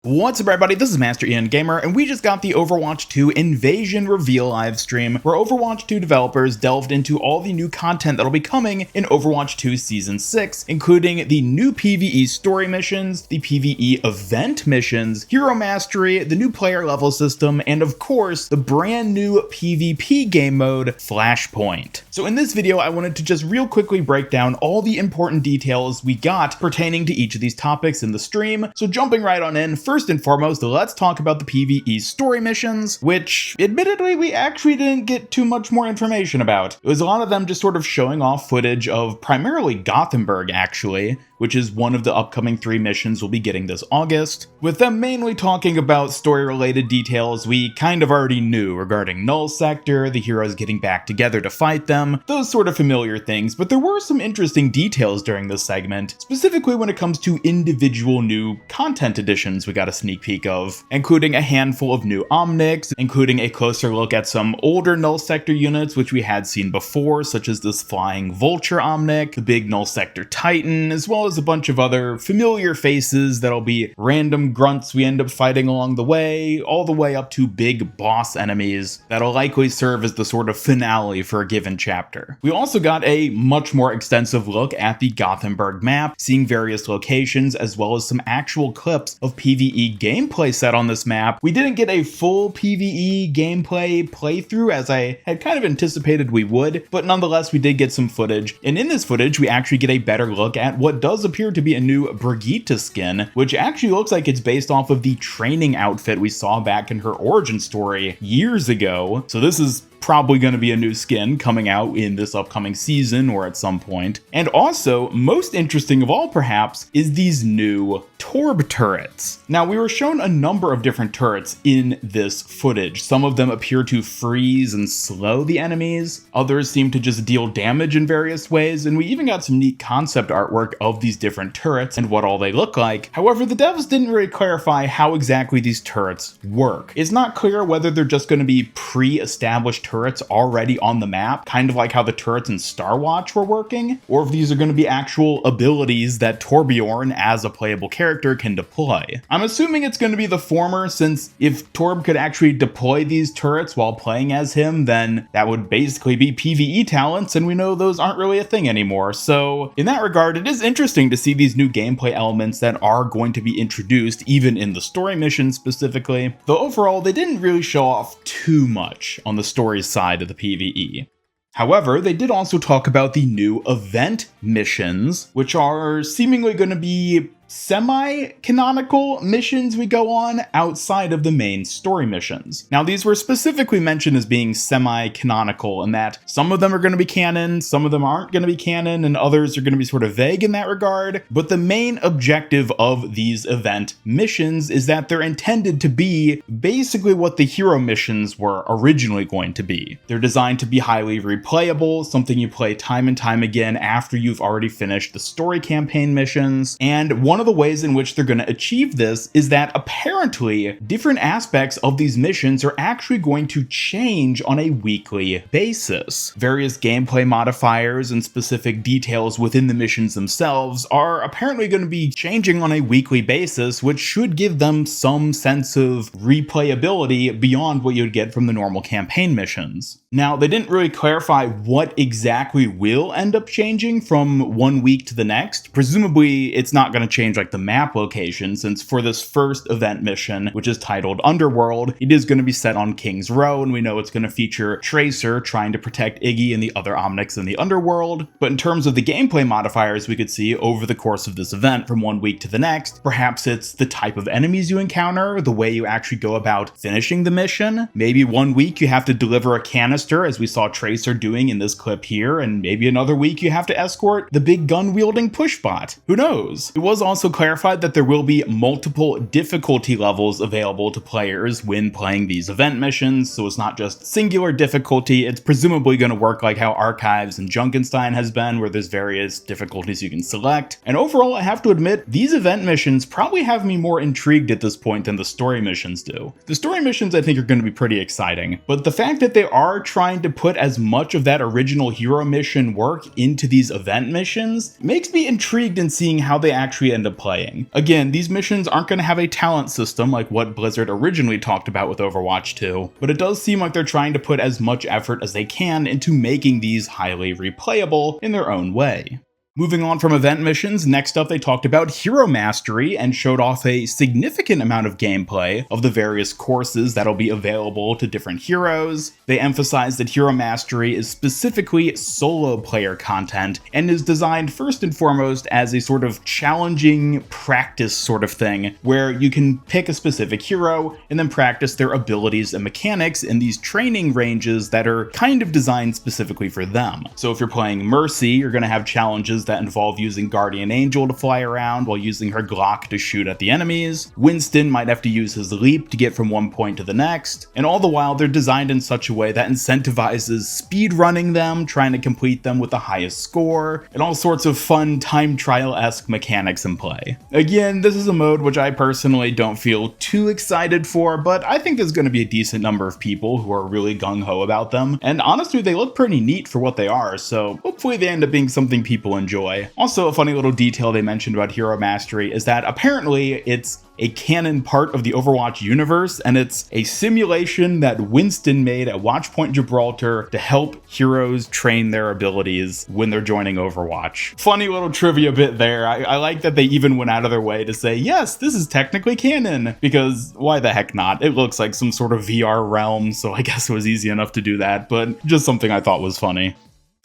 What's up everybody, this is Master Ian Gamer, and we just got the Overwatch 2 Invasion Reveal live stream, where Overwatch 2 developers delved into all the new content that'll be coming in Overwatch 2 Season 6, including the new PvE Story Missions, the PvE Event Missions, Hero Mastery, the new player level system, and of course, the brand new PvP game mode, Flashpoint. So in this video, I wanted to just real quickly break down all the important details we got pertaining to each of these topics in the stream, so jumping right on in, first and foremost, let's talk about the PvE Story Missions, which, admittedly, we actually didn't get too much more information about. It was a lot of them just sort of showing off footage of primarily Gothenburg, actually, which is one of the upcoming 3 missions we'll be getting this August, with them mainly talking about story-related details we kind of already knew regarding Null Sector, the heroes getting back together to fight them, those sort of familiar things, but there were some interesting details during this segment, specifically when it comes to individual new content additions we got a sneak peek of, including a handful of new Omnics, including a closer look at some older Null Sector units which we had seen before, such as this flying Vulture Omnic, the big Null Sector Titan, as well as a bunch of other familiar faces that'll be random grunts we end up fighting along the way, all the way up to big boss enemies that'll likely serve as the sort of finale for a given chapter. We also got a much more extensive look at the Gothenburg map, seeing various locations as well as some actual clips of PvE gameplay set on this map. We didn't get a full PvE gameplay playthrough as I had kind of anticipated we would, but nonetheless we did get some footage, and in this footage we actually get a better look at what does appear to be a new Brigitte skin, which actually looks like it's based off of the training outfit we saw back in her origin story years ago. So this is probably going to be a new skin coming out in this upcoming season or at some point. And also, most interesting of all perhaps, is these new Torb turrets. Now, we were shown a number of different turrets in this footage. Some of them appear to freeze and slow the enemies, others seem to just deal damage in various ways, and we even got some neat concept artwork of these different turrets and what all they look like. However, the devs didn't really clarify how exactly these turrets work. It's not clear whether they're just going to be pre-established turrets already on the map, kind of like how the turrets in Star Watch were working, or if these are going to be actual abilities that Torbjorn as a playable character can deploy. I'm assuming it's going to be the former, since if Torb could actually deploy these turrets while playing as him, then that would basically be PvE talents, and we know those aren't really a thing anymore. So in that regard, it is interesting to see these new gameplay elements that are going to be introduced, even in the story mission specifically, though overall they didn't really show off too much on the story side of the PvE. However, they did also talk about the new event missions, which are seemingly going to be semi-canonical missions we go on outside of the main story missions. Now, these were specifically mentioned as being semi-canonical in that some of them are going to be canon, some of them aren't going to be canon, and others are going to be sort of vague in that regard. But the main objective of these event missions is that they're intended to be basically what the hero missions were originally going to be. They're designed to be highly replayable, something you play time and time again after you've already finished the story campaign missions, and one of the ways in which they're going to achieve this is that apparently different aspects of these missions are actually going to change on a weekly basis. Various gameplay modifiers and specific details within the missions themselves are apparently going to be changing on a weekly basis, which should give them some sense of replayability beyond what you'd get from the normal campaign missions. Now, they didn't really clarify what exactly will end up changing from one week to the next. Presumably, it's not going to change like the map location, since for this first event mission, which is titled Underworld, it is going to be set on King's Row, and we know it's going to feature Tracer trying to protect Iggy and the other Omnics in the Underworld. But in terms of the gameplay modifiers we could see over the course of this event from one week to the next, perhaps it's the type of enemies you encounter, the way you actually go about finishing the mission. Maybe one week you have to deliver a canister, as we saw Tracer doing in this clip here, and maybe another week you have to escort the big gun-wielding pushbot. Who knows? It was also clarified that there will be multiple difficulty levels available to players when playing these event missions, so it's not just singular difficulty. It's presumably going to work like how Archives and Junkenstein has been, where there's various difficulties you can select. And overall, I have to admit, these event missions probably have me more intrigued at this point than the story missions do. The story missions I think are going to be pretty exciting, but the fact that they are trying to put as much of that original hero mission work into these event missions makes me intrigued in seeing how they actually end up playing. Again, these missions aren't going to have a talent system like what Blizzard originally talked about with Overwatch 2, but it does seem like they're trying to put as much effort as they can into making these highly replayable in their own way. Moving on from event missions, next up they talked about hero mastery and showed off a significant amount of gameplay of the various courses that'll be available to different heroes. They emphasized that hero mastery is specifically solo player content and is designed first and foremost as a sort of challenging practice sort of thing, where you can pick a specific hero and then practice their abilities and mechanics in these training ranges that are kind of designed specifically for them. So if you're playing Mercy, you're going to have challenges that involve using Guardian Angel to fly around while using her Glock to shoot at the enemies. Winston might have to use his leap to get from one point to the next, and all the while they're designed in such a way that incentivizes speed running them, trying to complete them with the highest score, and all sorts of fun time trial-esque mechanics in play. Again, this is a mode which I personally don't feel too excited for, but I think there's going to be a decent number of people who are really gung-ho about them, and honestly they look pretty neat for what they are, so hopefully they end up being something people enjoy. Also, a funny little detail they mentioned about hero mastery is that apparently it's a canon part of the Overwatch universe, and it's a simulation that Winston made at Watchpoint Gibraltar to help heroes train their abilities when they're joining Overwatch. Funny little trivia bit there. I like that they even went out of their way to say, yes, this is technically canon, because why the heck not? It looks like some sort of VR realm, so I guess it was easy enough to do that, but just something I thought was funny.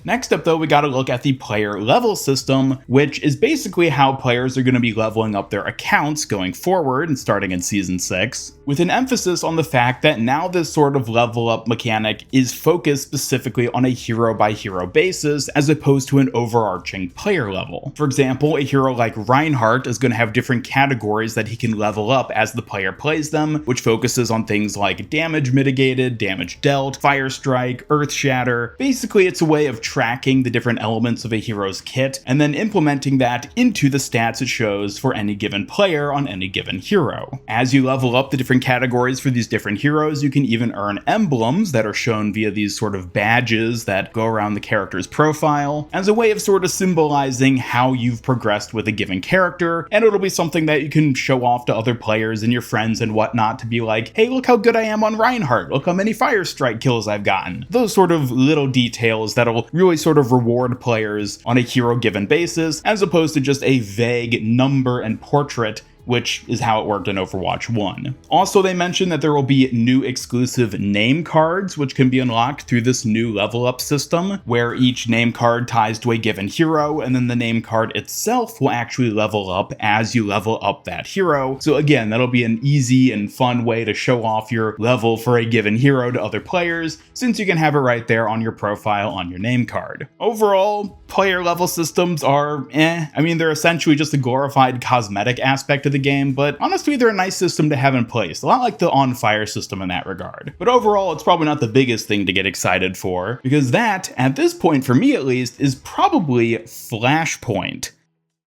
Next up though, we gotta look at the player level system, which is basically how players are gonna be leveling up their accounts going forward and starting in Season 6, with an emphasis on the fact that now this sort of level up mechanic is focused specifically on a hero by hero basis as opposed to an overarching player level. For example, a hero like Reinhardt is gonna have different categories that he can level up as the player plays them, which focuses on things like damage mitigated, damage dealt, fire strike, earth shatter. Basically, it's a way of tracking the different elements of a hero's kit and then implementing that into the stats it shows for any given player on any given hero. As you level up the different categories for these different heroes, you can even earn emblems that are shown via these sort of badges that go around the character's profile as a way of sort of symbolizing how you've progressed with a given character, and it'll be something that you can show off to other players and your friends and whatnot to be like, hey, look how good I am on Reinhardt, look how many fire strike kills I've gotten. Those sort of little details that'll really sort of reward players on a hero given basis, as opposed to just a vague number and portrait, which is how it worked in Overwatch 1. Also, they mentioned that there will be new exclusive name cards, which can be unlocked through this new level up system, where each name card ties to a given hero, and then the name card itself will actually level up as you level up that hero. So again, that'll be an easy and fun way to show off your level for a given hero to other players, since you can have it right there on your profile on your name card. Overall, player level systems are I mean, they're essentially just a glorified cosmetic aspect of the game, but honestly they're a nice system to have in place, a lot like the On Fire system in that regard. But overall, it's probably not the biggest thing to get excited for, because that, at this point for me at least, is probably Flashpoint.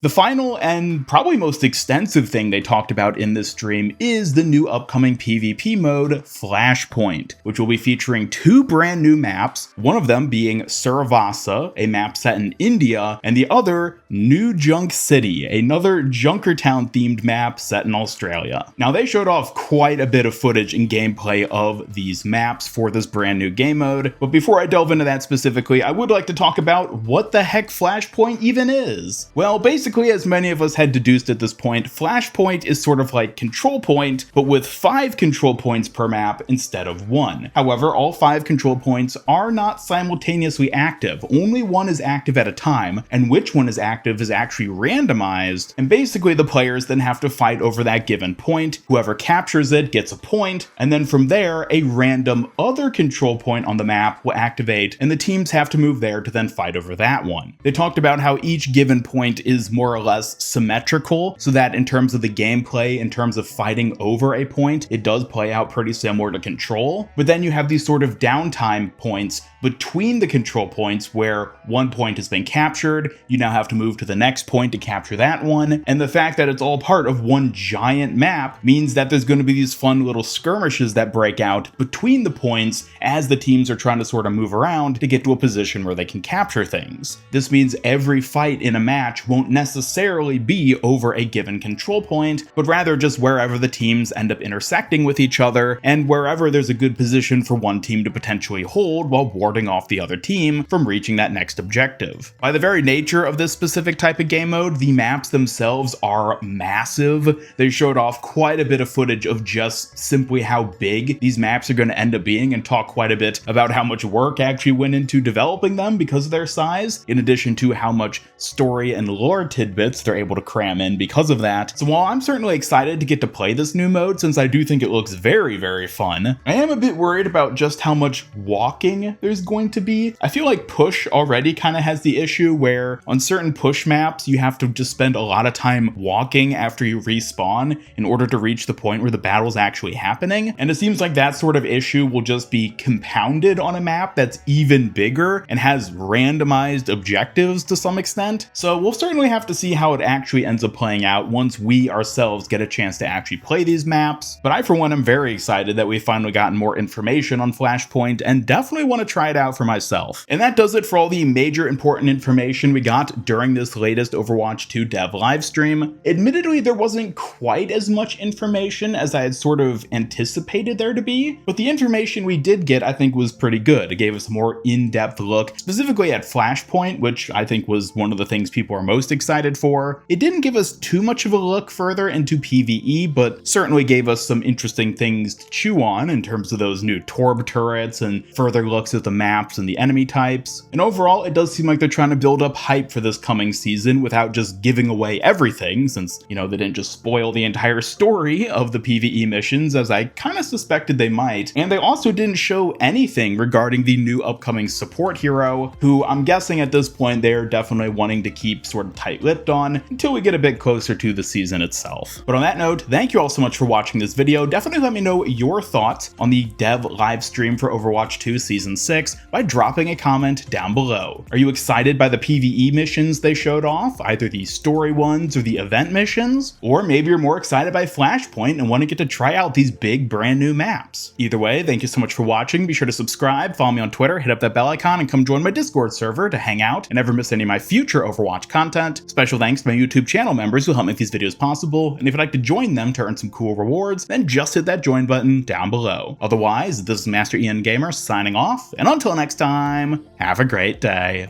The final and probably most extensive thing they talked about in this stream is the new upcoming PvP mode, Flashpoint, which will be featuring 2 brand new maps, one of them being Suravasa, a map set in India, and the other, New Junk City, another Junkertown themed map set in Australia. Now, they showed off quite a bit of footage and gameplay of these maps for this brand new game mode, but before I delve into that specifically, I would like to talk about what the heck Flashpoint even is. Well, basically, as many of us had deduced at this point, Flashpoint is sort of like Control Point, but with 5 control points per map instead of 1. However, all 5 control points are not simultaneously active. Only one is active at a time, and which one is active is actually randomized, and basically the players then have to fight over that given point. Whoever captures it gets a point, and then from there, a random other control point on the map will activate, and the teams have to move there to then fight over that one. They talked about how each given point is more or less symmetrical, so that in terms of the gameplay, in terms of fighting over a point, it does play out pretty similar to Control. But then you have these sort of downtime points between the control points where one point has been captured, you now have to move to the next point to capture that one, and the fact that it's all part of one giant map means that there's going to be these fun little skirmishes that break out between the points as the teams are trying to sort of move around to get to a position where they can capture things. This means every fight in a match won't necessarily be over a given control point, but rather just wherever the teams end up intersecting with each other, and wherever there's a good position for one team to potentially hold while warding off the other team from reaching that next objective. By the very nature of this specific type of game mode, the maps themselves are massive. They showed off quite a bit of footage of just simply how big these maps are going to end up being, and talk quite a bit about how much work actually went into developing them because of their size, in addition to how much story and lore tidbits they're able to cram in because of that. So while I'm certainly excited to get to play this new mode, since I do think it looks very, very fun, I am a bit worried about just how much walking there's going to be. I feel like push already kind of has the issue where on certain push maps, you have to just spend a lot of time walking after you respawn in order to reach the point where the battle's actually happening. And it seems like that sort of issue will just be compounded on a map that's even bigger and has randomized objectives to some extent. So we'll certainly have to see how it actually ends up playing out once we ourselves get a chance to actually play these maps. But I, for one, am very excited that we've finally gotten more information on Flashpoint and definitely want to try it out for myself. And that does it for all the major important information we got during this latest Overwatch 2 dev livestream. Admittedly, there wasn't quite as much information as I had sort of anticipated there to be, but the information we did get I think was pretty good. It gave us a more in-depth look, specifically at Flashpoint, which I think was one of the things people are most excited for. It didn't give us too much of a look further into PvE, but certainly gave us some interesting things to chew on in terms of those new Torb turrets and further looks at the maps and the enemy types. And overall, it does seem like they're trying to build up hype for this coming season without just giving away everything, since, you know, they didn't just spoil the entire story of the PvE missions, as I kind of suspected they might. And they also didn't show anything regarding the new upcoming support hero, who I'm guessing at this point they're definitely wanting to keep sort of tight-lipped on until we get a bit closer to the season itself. But on that note, thank you all so much for watching this video. Definitely let me know your thoughts on the dev live stream for Overwatch 2 Season 6 by dropping a comment down below. Are you excited by the PvE missions they showed off, either the story ones or the event missions? Or maybe you're more excited by Flashpoint and want to get to try out these big brand new maps. Either way, thank you so much for watching. Be sure to subscribe, follow me on Twitter, hit up that bell icon, and come join my Discord server to hang out and never miss any of my future Overwatch content. Special thanks to my YouTube channel members who help make these videos possible, and if you'd like to join them to earn some cool rewards, then just hit that join button down below. Otherwise, this is Master Ian Gamer signing off, and until next time, have a great day.